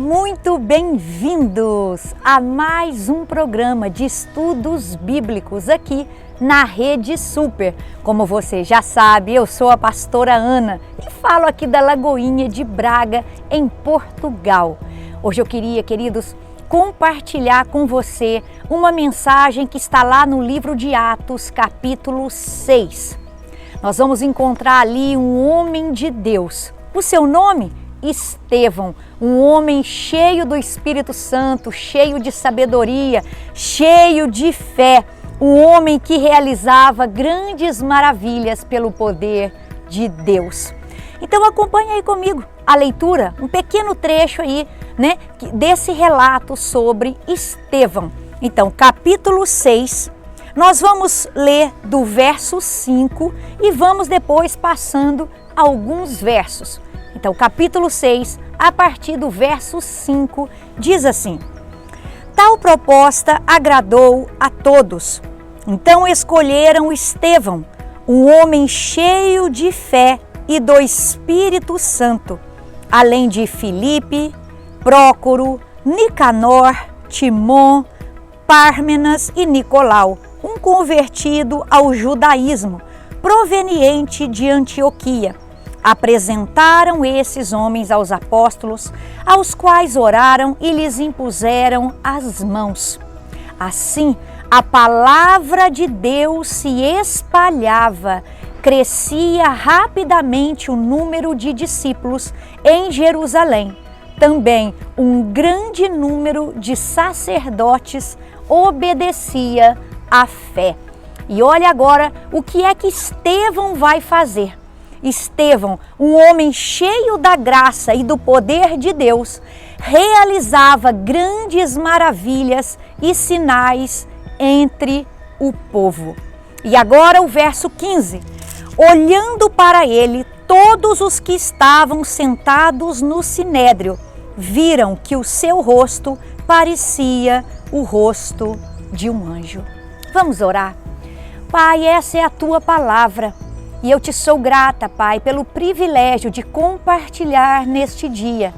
muito bem-vindos a mais um programa de estudos bíblicos aqui na Rede Super. Como você já sabe, eu sou a pastora Ana e falo aqui da Lagoinha de Braga, em Portugal. Hoje eu queria, queridos, compartilhar com você uma mensagem que está lá no livro de Atos, capítulo 6. Nós vamos encontrar ali um homem de Deus. O seu nome? Estevão, um homem cheio do Espírito Santo, cheio de sabedoria, cheio de fé, um homem que realizava grandes maravilhas pelo poder de Deus. Então acompanhe aí comigo a leitura, um pequeno trecho aí, desse relato sobre Estevão. Então, capítulo 6, nós vamos ler do verso 5 e vamos depois passando alguns versos. Então, capítulo 6, a partir do verso 5, diz assim: Tal proposta agradou a todos. Então escolheram Estevão, um homem cheio de fé e do Espírito Santo, além de Filipe, Prócoro, Nicanor, Timon, Pármenas e Nicolau, um convertido ao judaísmo, proveniente de Antioquia. Apresentaram esses homens aos apóstolos, aos quais oraram e lhes impuseram as mãos. Assim, a palavra de Deus se espalhava, crescia rapidamente o número de discípulos em Jerusalém. Também um grande número de sacerdotes obedecia à fé. E olha agora o que é que Estevão vai fazer. Estevão, um homem cheio da graça e do poder de Deus, realizava grandes maravilhas e sinais entre o povo. E agora o verso 15. Olhando para ele, todos os que estavam sentados no sinédrio viram que o seu rosto parecia o rosto de um anjo. Vamos orar. Pai, essa é a tua palavra. E eu te sou grata, Pai, pelo privilégio de compartilhar neste dia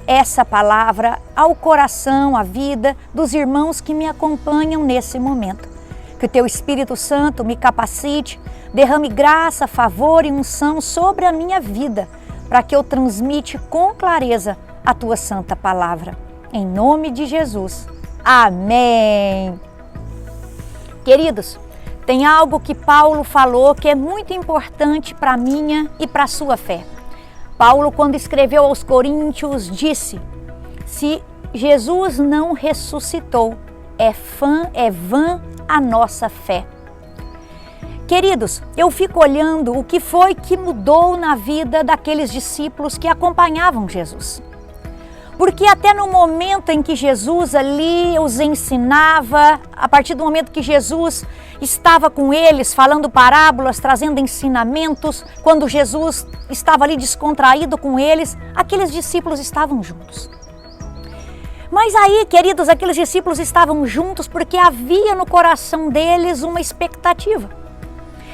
essa palavra ao coração, à vida dos irmãos que me acompanham nesse momento. Que o Teu Espírito Santo me capacite, derrame graça, favor e unção sobre a minha vida, para que eu transmite com clareza a Tua santa palavra. Em nome de Jesus. Amém. Queridos, tem algo que Paulo falou que é muito importante para a minha e para a sua fé. Paulo, quando escreveu aos Coríntios, disse: se Jesus não ressuscitou, é vã a nossa fé. Queridos, eu fico olhando o que foi que mudou na vida daqueles discípulos que acompanhavam Jesus. Porque até no momento em que Jesus ali os ensinava, a partir do momento que Jesus estava com eles, falando parábolas, trazendo ensinamentos, quando Jesus estava ali descontraído com eles, aqueles discípulos estavam juntos. Mas aí, queridos, aqueles discípulos estavam juntos porque havia no coração deles uma expectativa.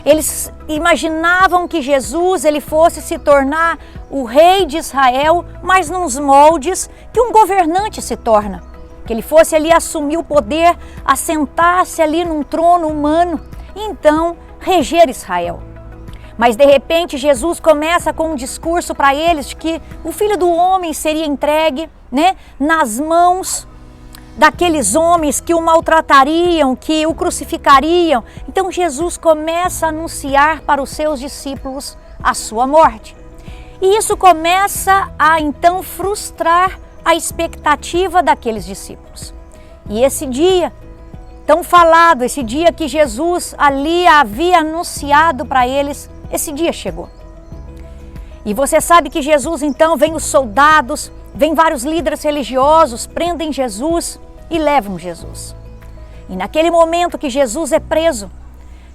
Eles imaginavam que Jesus ele fosse se tornar o rei de Israel, mas nos moldes que um governante se torna. Que ele fosse ali assumir o poder, assentar-se ali num trono humano e então reger Israel. Mas de repente Jesus começa com um discurso para eles de que o Filho do Homem seria entregue, nas mãos daqueles homens que o maltratariam, que o crucificariam. Então Jesus começa a anunciar para os seus discípulos a sua morte. E isso começa a então frustrar a expectativa daqueles discípulos. E esse dia tão falado, esse dia que Jesus ali havia anunciado para eles, esse dia chegou. E você sabe que Jesus então vem os soldados, vem vários líderes religiosos, prendem Jesus e levam Jesus. E naquele momento que Jesus é preso,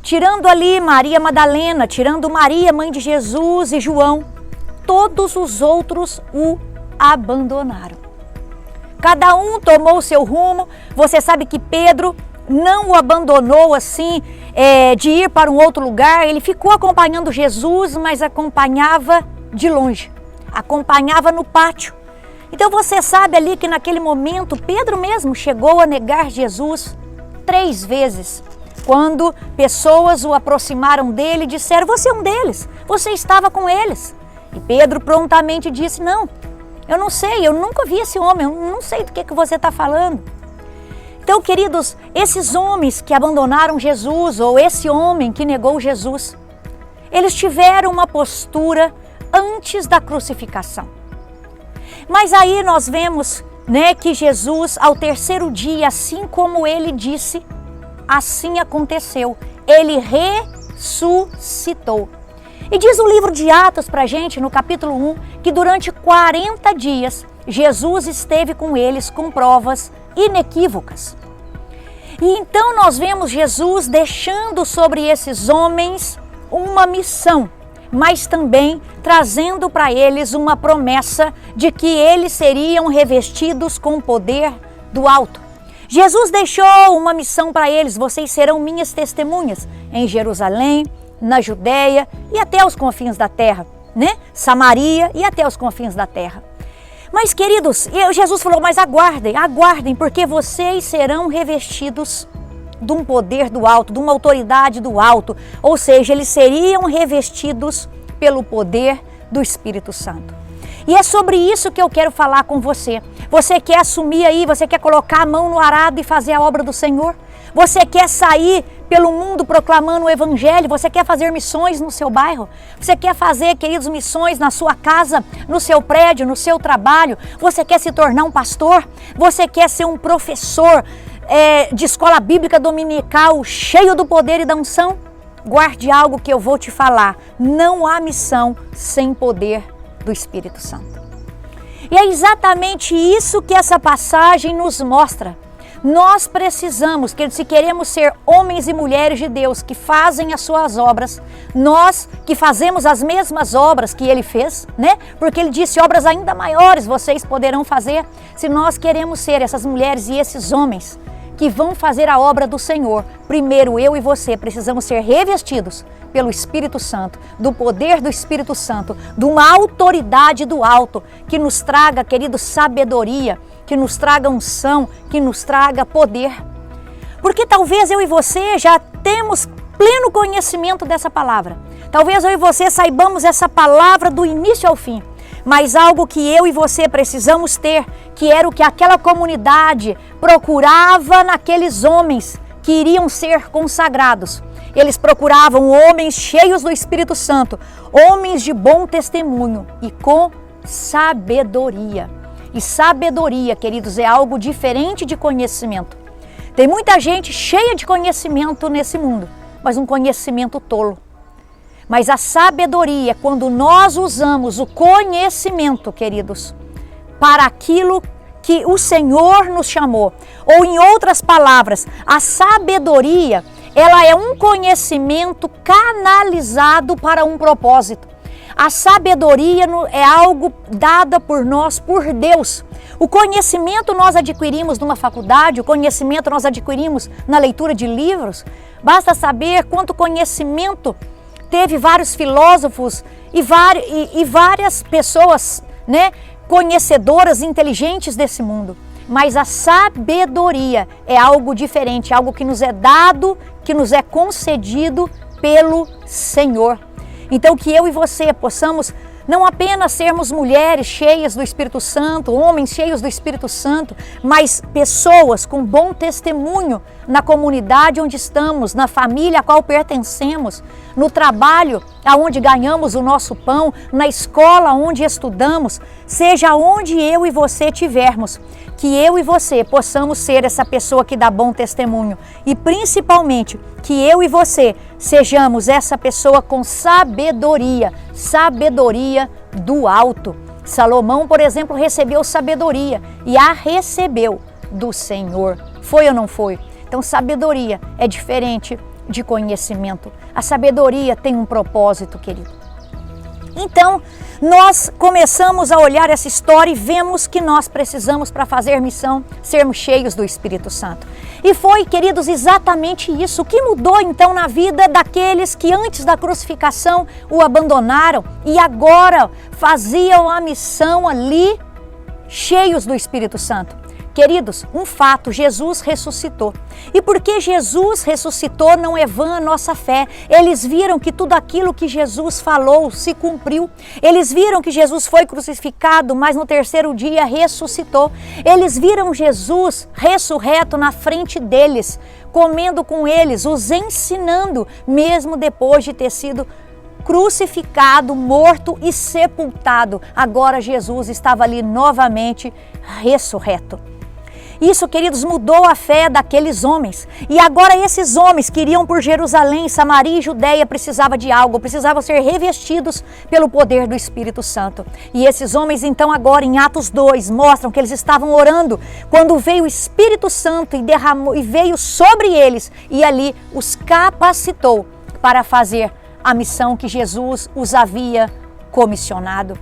tirando ali Maria Madalena, tirando Maria, mãe de Jesus e João, todos os outros o abandonaram. Cada um tomou o seu rumo. Você sabe que Pedro não o abandonou assim, de ir para um outro lugar. Ele ficou acompanhando Jesus, mas acompanhava de longe, acompanhava no pátio. Então você sabe ali que naquele momento Pedro mesmo chegou a negar Jesus 3 vezes. Quando pessoas o aproximaram dele e disseram: você é um deles, você estava com eles. E Pedro prontamente disse: não, eu não sei, eu nunca vi esse homem, eu não sei do que você está falando. Então, queridos, esses homens que abandonaram Jesus, ou esse homem que negou Jesus, eles tiveram uma postura antes da crucificação. Mas aí nós vemos, que Jesus, ao 3º dia, assim como ele disse, assim aconteceu. Ele ressuscitou. E diz o livro de Atos para a gente, no capítulo 1, que durante 40 dias, Jesus esteve com eles com provas inequívocas. E então nós vemos Jesus deixando sobre esses homens uma missão, mas também trazendo para eles uma promessa de que eles seriam revestidos com o poder do alto. Jesus deixou uma missão para eles: vocês serão minhas testemunhas em Jerusalém, na Judéia e até os confins da terra, Samaria e até os confins da terra. Mas, queridos, Jesus falou: mas aguardem, porque vocês serão revestidos de um poder do alto, de uma autoridade do alto. Ou seja, eles seriam revestidos pelo poder do Espírito Santo. E é sobre isso que eu quero falar com você. Você quer assumir aí, você quer colocar a mão no arado e fazer a obra do Senhor? Você quer sair pelo mundo proclamando o Evangelho? Você quer fazer missões no seu bairro? Você quer fazer, queridos, missões na sua casa, no seu prédio, no seu trabalho? Você quer se tornar um pastor? Você quer ser um professor de escola bíblica dominical cheio do poder e da unção? Guarde algo que eu vou te falar: não há missão sem poder do Espírito Santo. E é exatamente isso que essa passagem nos mostra. Nós precisamos, se queremos ser homens e mulheres de Deus que fazem as suas obras, nós que fazemos as mesmas obras que Ele fez, Porque Ele disse: obras ainda maiores vocês poderão fazer. Se nós queremos ser essas mulheres e esses homens que vão fazer a obra do Senhor, primeiro eu e você precisamos ser revestidos pelo Espírito Santo, do poder do Espírito Santo, de uma autoridade do alto que nos traga, querido, sabedoria, que nos traga unção, que nos traga poder. Porque talvez eu e você já temos pleno conhecimento dessa palavra. Talvez eu e você saibamos essa palavra do início ao fim. Mas algo que eu e você precisamos ter, que era o que aquela comunidade procurava naqueles homens que iriam ser consagrados. Eles procuravam homens cheios do Espírito Santo, homens de bom testemunho e com sabedoria. E sabedoria, queridos, é algo diferente de conhecimento. Tem muita gente cheia de conhecimento nesse mundo, mas um conhecimento tolo. Mas a sabedoria é quando nós usamos o conhecimento, queridos, para aquilo que o Senhor nos chamou. Ou em outras palavras, a sabedoria, ela é um conhecimento canalizado para um propósito. A sabedoria é algo dada por nós, por Deus. O conhecimento nós adquirimos numa faculdade, o conhecimento nós adquirimos na leitura de livros. Basta saber quanto conhecimento teve vários filósofos e várias pessoas, conhecedoras, inteligentes desse mundo. Mas a sabedoria é algo diferente, algo que nos é dado, que nos é concedido pelo Senhor. Então que eu e você possamos não apenas sermos mulheres cheias do Espírito Santo, homens cheios do Espírito Santo, mas pessoas com bom testemunho na comunidade onde estamos, na família a qual pertencemos, no trabalho aonde ganhamos o nosso pão, na escola onde estudamos, seja onde eu e você estivermos, que eu e você possamos ser essa pessoa que dá bom testemunho e principalmente que eu e você sejamos essa pessoa com sabedoria, sabedoria do alto. Salomão, por exemplo, recebeu sabedoria e a recebeu do Senhor. Foi ou não foi? Então, sabedoria é diferente de conhecimento. A sabedoria tem um propósito, querido. Então, nós começamos a olhar essa história e vemos que nós precisamos, para fazer missão, sermos cheios do Espírito Santo. E foi, queridos, exatamente isso. O que mudou então na vida daqueles que antes da crucificação o abandonaram e agora faziam a missão ali, cheios do Espírito Santo. Queridos, um fato, Jesus ressuscitou. E porque Jesus ressuscitou, não é vã a nossa fé. Eles viram que tudo aquilo que Jesus falou se cumpriu. Eles viram que Jesus foi crucificado, mas no terceiro dia ressuscitou. Eles viram Jesus ressurreto na frente deles, comendo com eles, os ensinando, mesmo depois de ter sido crucificado, morto e sepultado. Agora Jesus estava ali novamente ressurreto. Isso, queridos, mudou a fé daqueles homens. E agora esses homens que iriam por Jerusalém, Samaria e Judéia precisavam de algo, precisavam ser revestidos pelo poder do Espírito Santo. E esses homens, então, agora em Atos 2, mostram que eles estavam orando quando veio o Espírito Santo e derramou e veio sobre eles e ali os capacitou para fazer a missão que Jesus os havia comissionado.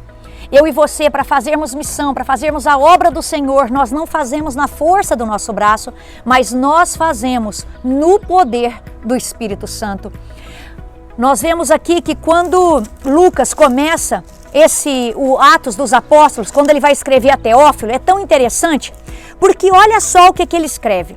Eu e você, para fazermos missão, para fazermos a obra do Senhor, nós não fazemos na força do nosso braço, mas nós fazemos no poder do Espírito Santo. Nós vemos aqui que quando Lucas começa o Atos dos Apóstolos, quando ele vai escrever a Teófilo, é tão interessante, porque olha só o que ele escreve.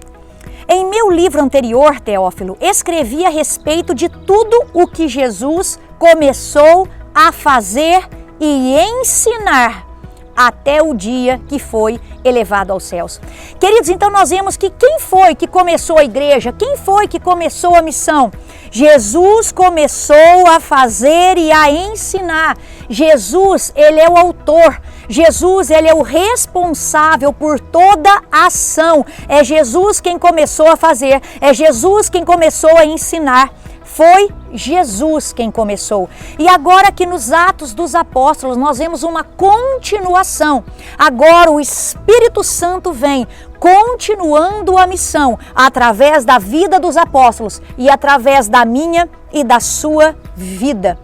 Em meu livro anterior, Teófilo, escrevi a respeito de tudo o que Jesus começou a fazer e ensinar até o dia que foi elevado aos céus. Queridos, então nós vemos que quem foi que começou a igreja? Quem foi que começou a missão? Jesus começou a fazer e a ensinar. Jesus, ele é o autor. Jesus, ele é o responsável por toda a ação. É Jesus quem começou a fazer. É Jesus quem começou a ensinar. Foi Jesus quem começou. E agora aqui nos Atos dos Apóstolos nós vemos uma continuação. Agora o Espírito Santo vem continuando a missão através da vida dos apóstolos e através da minha e da sua vida.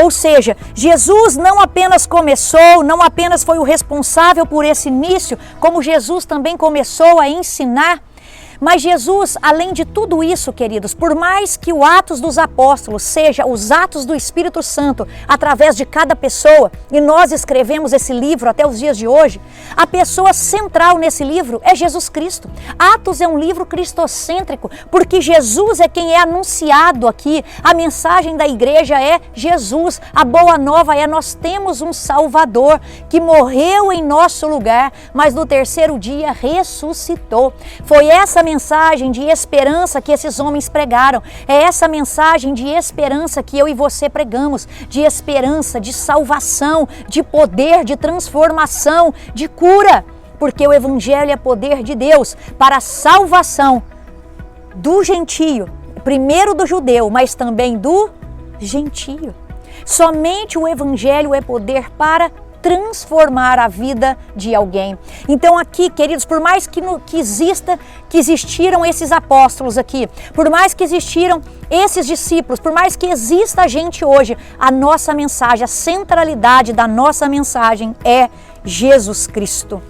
Ou seja, Jesus não apenas começou, não apenas foi o responsável por esse início, como Jesus também começou a ensinar. Mas Jesus, além de tudo isso, queridos, por mais que o Atos dos Apóstolos seja os atos do Espírito Santo através de cada pessoa, e nós escrevemos esse livro até os dias de hoje, a pessoa central nesse livro é Jesus Cristo. Atos é um livro cristocêntrico, porque Jesus é quem é anunciado aqui. A mensagem da igreja é Jesus. A boa nova é: nós temos um Salvador que morreu em nosso lugar, mas no terceiro dia ressuscitou. Foi essa mensagem de esperança que esses homens pregaram. É essa mensagem de esperança que eu e você pregamos, de esperança, de salvação, de poder, de transformação, de cura, porque o Evangelho é poder de Deus para a salvação do gentio, primeiro do judeu, mas também do gentio. Somente o Evangelho é poder para transformar a vida de alguém. Então aqui, queridos, por mais que existiram esses apóstolos aqui, por mais que existiram esses discípulos, por mais que exista a gente hoje, a nossa mensagem, a centralidade da nossa mensagem é Jesus Cristo.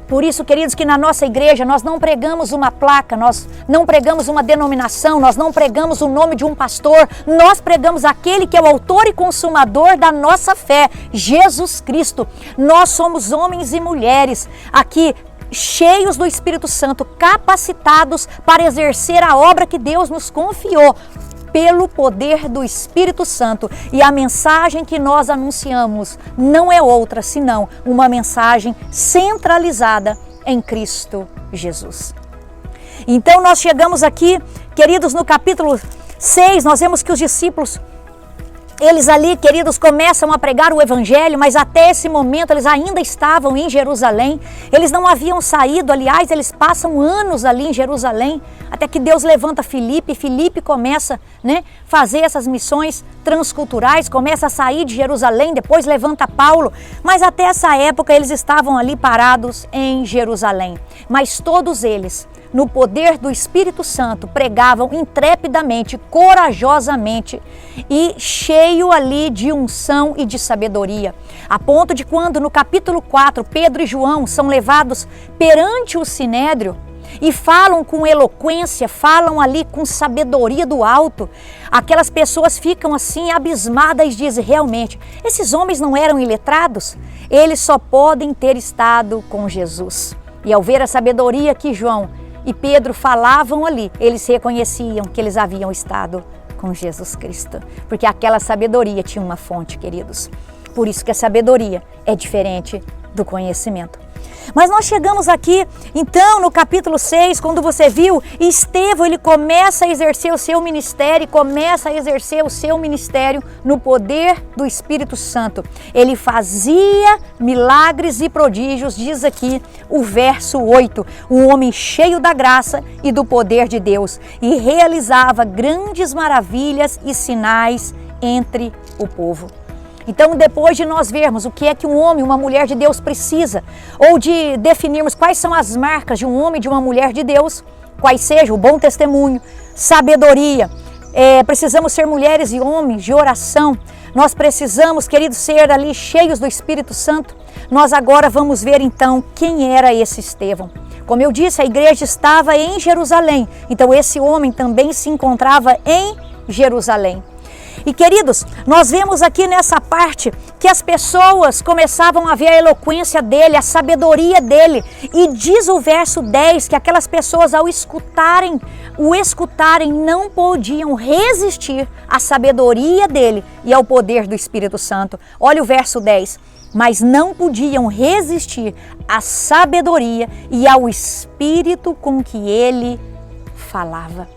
Por isso, queridos, que na nossa igreja nós não pregamos uma placa, nós não pregamos uma denominação, nós não pregamos o nome de um pastor, nós pregamos aquele que é o autor e consumador da nossa fé, Jesus Cristo. Nós somos homens e mulheres aqui cheios do Espírito Santo, capacitados para exercer a obra que Deus nos confiou, pelo poder do Espírito Santo. E a mensagem que nós anunciamos não é outra senão uma mensagem centralizada em Cristo Jesus. Então nós chegamos aqui, queridos, no capítulo 6, nós vemos que os discípulos, eles ali, queridos, começam a pregar o Evangelho, mas até esse momento eles ainda estavam em Jerusalém. Eles não haviam saído, aliás, eles passam anos ali em Jerusalém, até que Deus levanta Filipe. Filipe começa a fazer essas missões transculturais, começa a sair de Jerusalém, depois levanta Paulo. Mas até essa época eles estavam ali parados em Jerusalém. Mas todos eles, no poder do Espírito Santo, pregavam intrepidamente, corajosamente e cheio ali de unção e de sabedoria. A ponto de quando no capítulo 4, Pedro e João são levados perante o Sinédrio, e falam com eloquência, falam ali com sabedoria do alto, aquelas pessoas ficam assim abismadas e dizem, realmente, esses homens não eram iletrados? Eles só podem ter estado com Jesus. E ao ver a sabedoria que João e Pedro falavam ali, eles reconheciam que eles haviam estado com Jesus Cristo, porque aquela sabedoria tinha uma fonte, queridos. Por isso que a sabedoria é diferente do conhecimento. Mas nós chegamos aqui, então, no capítulo 6, quando você viu, Estevão, ele começa a exercer o seu ministério, no poder do Espírito Santo. Ele fazia milagres e prodígios, diz aqui o verso 8, um homem cheio da graça e do poder de Deus, e realizava grandes maravilhas e sinais entre o povo. Então, depois de nós vermos o que é que um homem, uma mulher de Deus precisa, ou de definirmos quais são as marcas de um homem e de uma mulher de Deus, quais sejam o bom testemunho, sabedoria, precisamos ser mulheres e homens de oração, nós precisamos, queridos, ser ali cheios do Espírito Santo. Nós agora vamos ver então quem era esse Estevão. Como eu disse, a igreja estava em Jerusalém, então esse homem também se encontrava em Jerusalém. E queridos, nós vemos aqui nessa parte que as pessoas começavam a ver a eloquência dele, a sabedoria dele. E diz o verso 10 que aquelas pessoas ao escutarem, não podiam resistir à sabedoria dele e ao poder do Espírito Santo. Olha o verso 10. Mas não podiam resistir à sabedoria e ao Espírito com que ele falava.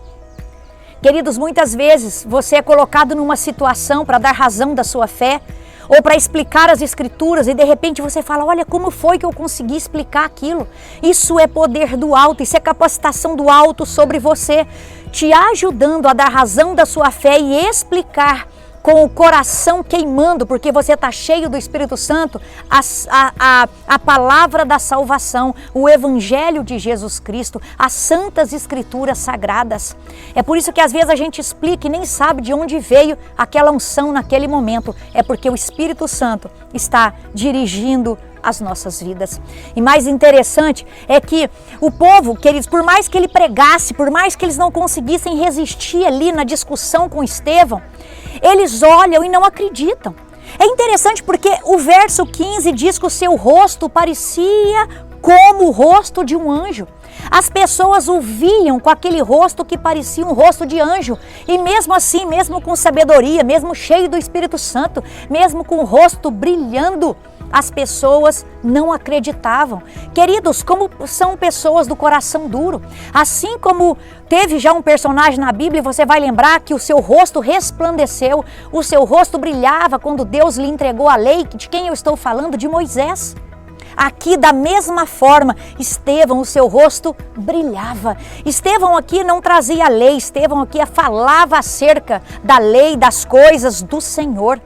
Queridos, muitas vezes você é colocado numa situação para dar razão da sua fé ou para explicar as Escrituras e de repente você fala, olha como foi que eu consegui explicar aquilo. Isso é poder do alto, isso é capacitação do alto sobre você, te ajudando a dar razão da sua fé e explicar com o coração queimando, porque você está cheio do Espírito Santo, a palavra da salvação, o Evangelho de Jesus Cristo, as santas Escrituras sagradas. É por isso que às vezes a gente explica e nem sabe de onde veio aquela unção naquele momento. É porque o Espírito Santo está dirigindo as nossas vidas. E mais interessante é que o povo, queridos, por mais que ele pregasse, por mais que eles não conseguissem resistir ali na discussão com Estevão, eles olham e não acreditam. É interessante porque o verso 15 diz que o seu rosto parecia como o rosto de um anjo. As pessoas o viam com aquele rosto que parecia um rosto de anjo. E mesmo assim, mesmo com sabedoria, mesmo cheio do Espírito Santo, mesmo com o rosto brilhando, as pessoas não acreditavam. Queridos, como são pessoas do coração duro. Assim como teve já um personagem na Bíblia, você vai lembrar que o seu rosto resplandeceu, o seu rosto brilhava quando Deus lhe entregou a lei. De quem eu estou falando? De Moisés. Aqui, da mesma forma, Estevão, o seu rosto brilhava. Estevão aqui não trazia a lei, Estevão aqui falava acerca da lei, das coisas do Senhor.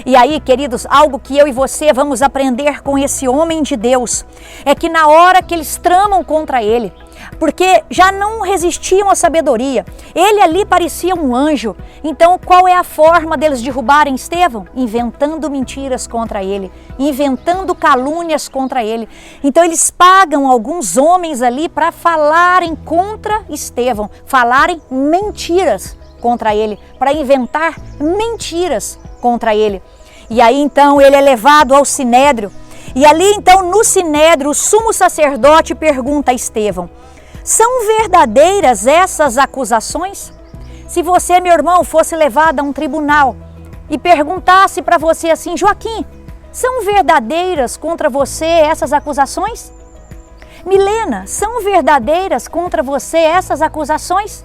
E aí, queridos, algo que eu e você vamos aprender com esse homem de Deus, é que na hora que eles tramam contra ele, porque já não resistiam à sabedoria, ele ali parecia um anjo, então qual é a forma deles derrubarem Estevão? Inventando mentiras contra ele, inventando calúnias contra ele. Então eles pagam alguns homens ali para falarem contra Estevão, falarem mentiras contra ele, para inventar mentiras contra ele. E aí então ele é levado ao Sinédrio, e ali então no Sinédrio o sumo sacerdote pergunta a Estevão, são verdadeiras essas acusações? Se você, meu irmão, fosse levado a um tribunal e perguntasse para você assim, Joaquim, são verdadeiras contra você essas acusações? Milena, são verdadeiras contra você essas acusações?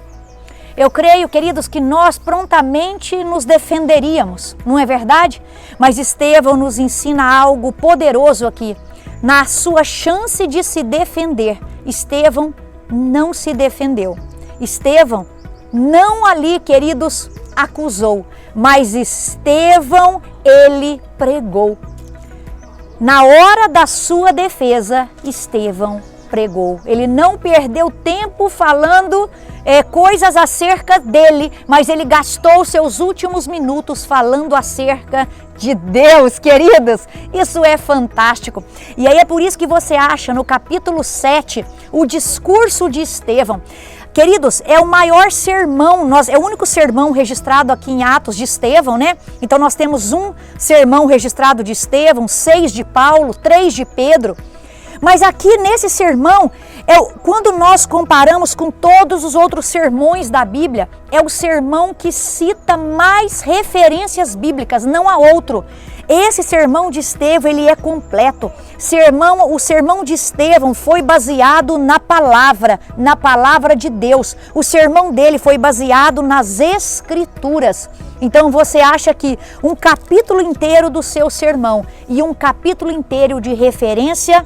Eu creio, queridos, que nós prontamente nos defenderíamos, não é verdade? Mas Estevão nos ensina algo poderoso aqui. Na sua chance de se defender, Estevão não se defendeu. Estevão não ali, queridos, acusou, mas Estevão, ele pregou. Na hora da sua defesa, Estevão pregou. Ele não perdeu tempo falando coisas acerca dele, mas ele gastou seus últimos minutos falando acerca de Deus, queridos. Isso é fantástico. E aí é por isso que você acha no capítulo 7 o discurso de Estevão. Queridos, é o maior sermão, é o único sermão registrado aqui em Atos de Estevão, né? Então nós temos um sermão registrado de Estevão, 6 de Paulo, 3 de Pedro. Mas aqui nesse sermão, quando nós comparamos com todos os outros sermões da Bíblia, é o sermão que cita mais referências bíblicas, não há outro. Esse sermão de Estevão, ele é completo. O sermão de Estevão foi baseado na palavra de Deus. O sermão dele foi baseado nas Escrituras. Então você acha que um capítulo inteiro do seu sermão e um capítulo inteiro de referência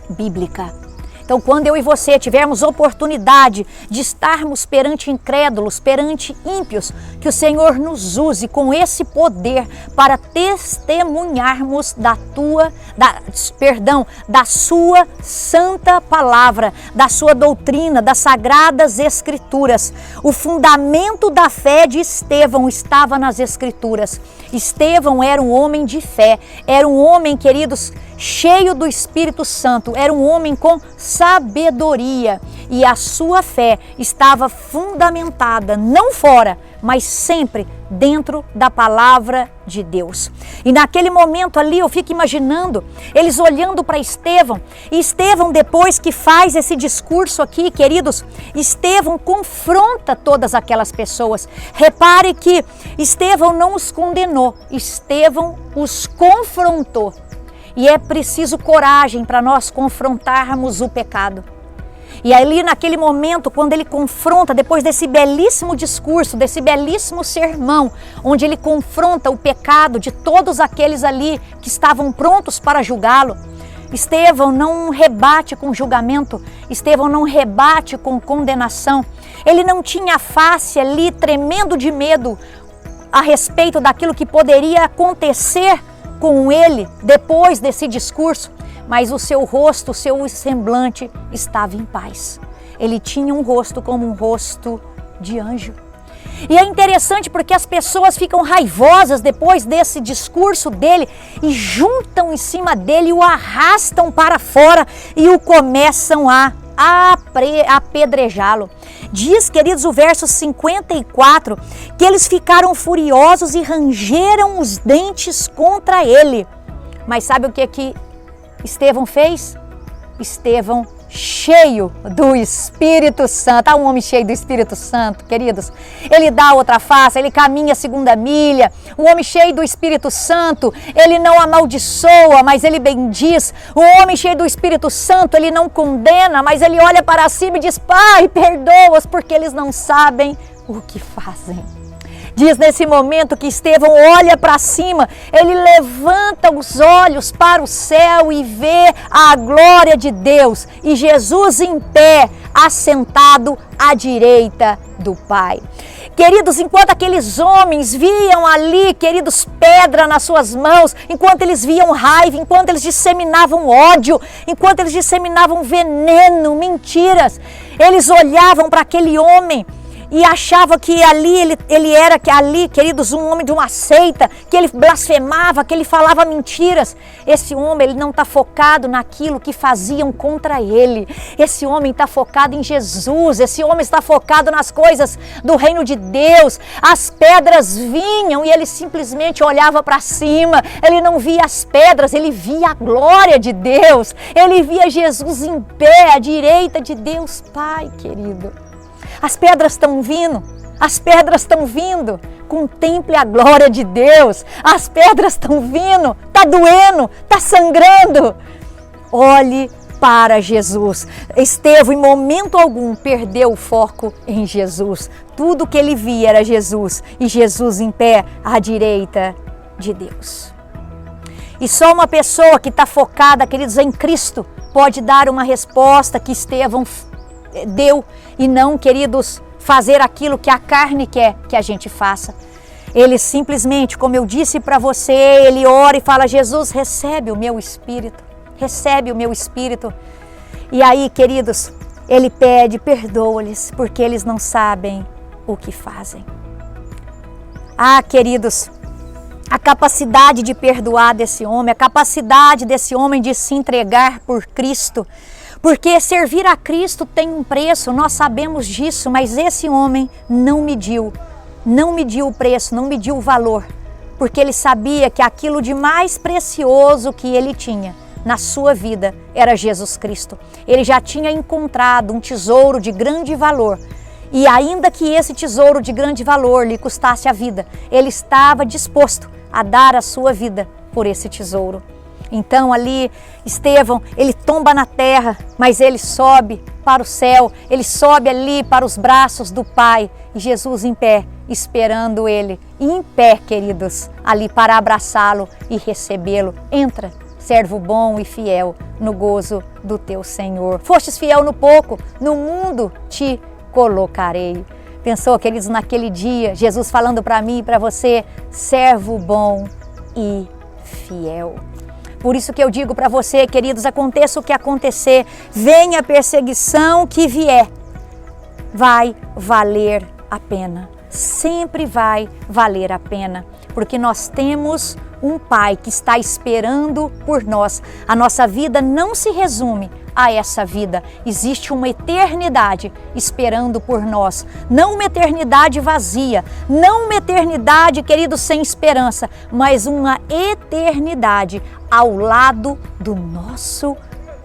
bíblica. Então, quando eu e você tivermos oportunidade de estarmos perante incrédulos, perante ímpios, que o Senhor nos use com esse poder para testemunharmos da sua santa palavra, da sua doutrina, das sagradas Escrituras. O fundamento da fé de Estevão estava nas Escrituras. Estevão era um homem de fé, era um homem, queridos, cheio do Espírito Santo, era um homem com sabedoria e a sua fé estava fundamentada não fora, mas sempre dentro da palavra de Deus. E naquele momento ali eu fico imaginando eles olhando para Estevão, e Estevão, depois que faz esse discurso aqui, queridos, Estevão confronta todas aquelas pessoas. Repare que Estevão não os condenou, Estevão os confrontou. E é preciso coragem para nós confrontarmos o pecado. E ali naquele momento, quando ele confronta, depois desse belíssimo discurso, desse belíssimo sermão, onde ele confronta o pecado de todos aqueles ali que estavam prontos para julgá-lo, Estevão não rebate com julgamento, Estevão não rebate com condenação. Ele não tinha a face ali tremendo de medo a respeito daquilo que poderia acontecer com ele depois desse discurso, mas o seu rosto, o seu semblante estava em paz. Ele tinha um rosto como um rosto de anjo. E é interessante porque as pessoas ficam raivosas depois desse discurso dele e juntam em cima dele, o arrastam para fora e o começam a apedrejá-lo. Diz, queridos, o verso 54, que eles ficaram furiosos e rangeram os dentes contra ele. Mas sabe o que Estevão fez? Estevão cheio do Espírito Santo. Um homem cheio do Espírito Santo, queridos. Ele dá outra face, ele caminha a segunda milha. Um homem cheio do Espírito Santo, ele não amaldiçoa, mas ele bendiz. Um homem cheio do Espírito Santo, ele não condena, mas ele olha para cima e diz: Pai, perdoa-os, porque eles não sabem o que fazem. Diz nesse momento que Estevão olha para cima, ele levanta os olhos para o céu e vê a glória de Deus e Jesus em pé, assentado à direita do Pai. Queridos, enquanto aqueles homens viam ali, queridos, pedra nas suas mãos, enquanto eles viam raiva, enquanto eles disseminavam ódio, enquanto eles disseminavam veneno, mentiras, eles olhavam para aquele homem e achava que ali ele era, queridos, um homem de uma seita, que ele blasfemava, que ele falava mentiras. Esse homem, ele não está focado naquilo que faziam contra ele. Esse homem está focado em Jesus, esse homem está focado nas coisas do reino de Deus. As pedras vinham e ele simplesmente olhava para cima, ele não via as pedras, ele via a glória de Deus, ele via Jesus em pé, à direita de Deus Pai, querido. As pedras estão vindo, contemple a glória de Deus, as pedras estão vindo, está doendo, está sangrando. Olhe para Jesus. Estevão, em momento algum, perdeu o foco em Jesus. Tudo que ele via era Jesus e Jesus em pé à direita de Deus. E só uma pessoa que está focada, queridos, em Cristo, pode dar uma resposta que Estevão deu e não, queridos, fazer aquilo que a carne quer que a gente faça. Ele simplesmente, como eu disse para você, ele ora e fala: Jesus, recebe o meu espírito, recebe o meu espírito. E aí, queridos, ele pede, perdoa-lhes, porque eles não sabem o que fazem. Ah, queridos, a capacidade de perdoar desse homem, a capacidade desse homem de se entregar por Cristo, porque servir a Cristo tem um preço, nós sabemos disso, mas esse homem não mediu o preço, não mediu o valor, porque ele sabia que aquilo de mais precioso que ele tinha na sua vida era Jesus Cristo. Ele já tinha encontrado um tesouro de grande valor, e ainda que esse tesouro de grande valor lhe custasse a vida, ele estava disposto a dar a sua vida por esse tesouro. Então ali, Estevão, ele tomba na terra, mas ele sobe para o céu, ele sobe ali para os braços do Pai, e Jesus em pé, esperando ele, e em pé, queridos, ali para abraçá-lo e recebê-lo. Entra, servo bom e fiel, no gozo do teu Senhor. Fostes fiel no pouco, no mundo te colocarei. Pensou, queridos, naquele dia, Jesus falando para mim e para você, servo bom e fiel. Por isso que eu digo para você, queridos, aconteça o que acontecer, venha a perseguição que vier, vai valer a pena. Sempre vai valer a pena, porque nós temos um Pai que está esperando por nós. A nossa vida não se resume a essa vida. Existe uma eternidade esperando por nós. Não uma eternidade vazia, não uma eternidade, querido, sem esperança, mas uma eternidade ao lado do nosso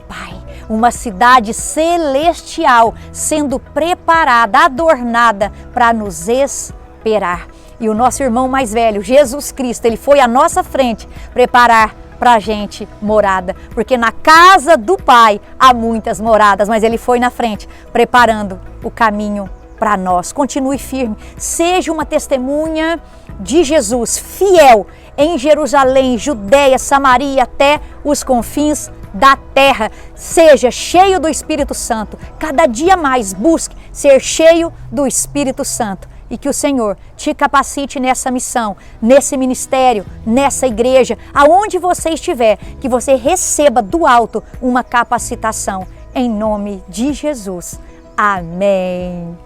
Pai. Uma cidade celestial sendo preparada, adornada para nos esperar. E o nosso irmão mais velho, Jesus Cristo, ele foi à nossa frente preparar para a gente morada, porque na casa do Pai há muitas moradas, mas ele foi na frente preparando o caminho para nós. Continue firme, seja uma testemunha de Jesus, fiel em Jerusalém, Judeia, Samaria, até os confins da terra. Seja cheio do Espírito Santo, cada dia mais busque ser cheio do Espírito Santo. E que o Senhor te capacite nessa missão, nesse ministério, nessa igreja, aonde você estiver, que você receba do alto uma capacitação, em nome de Jesus. Amém.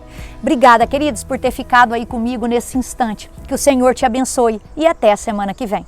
Obrigada, queridos, por ter ficado aí comigo nesse instante. Que o Senhor te abençoe e até a semana que vem.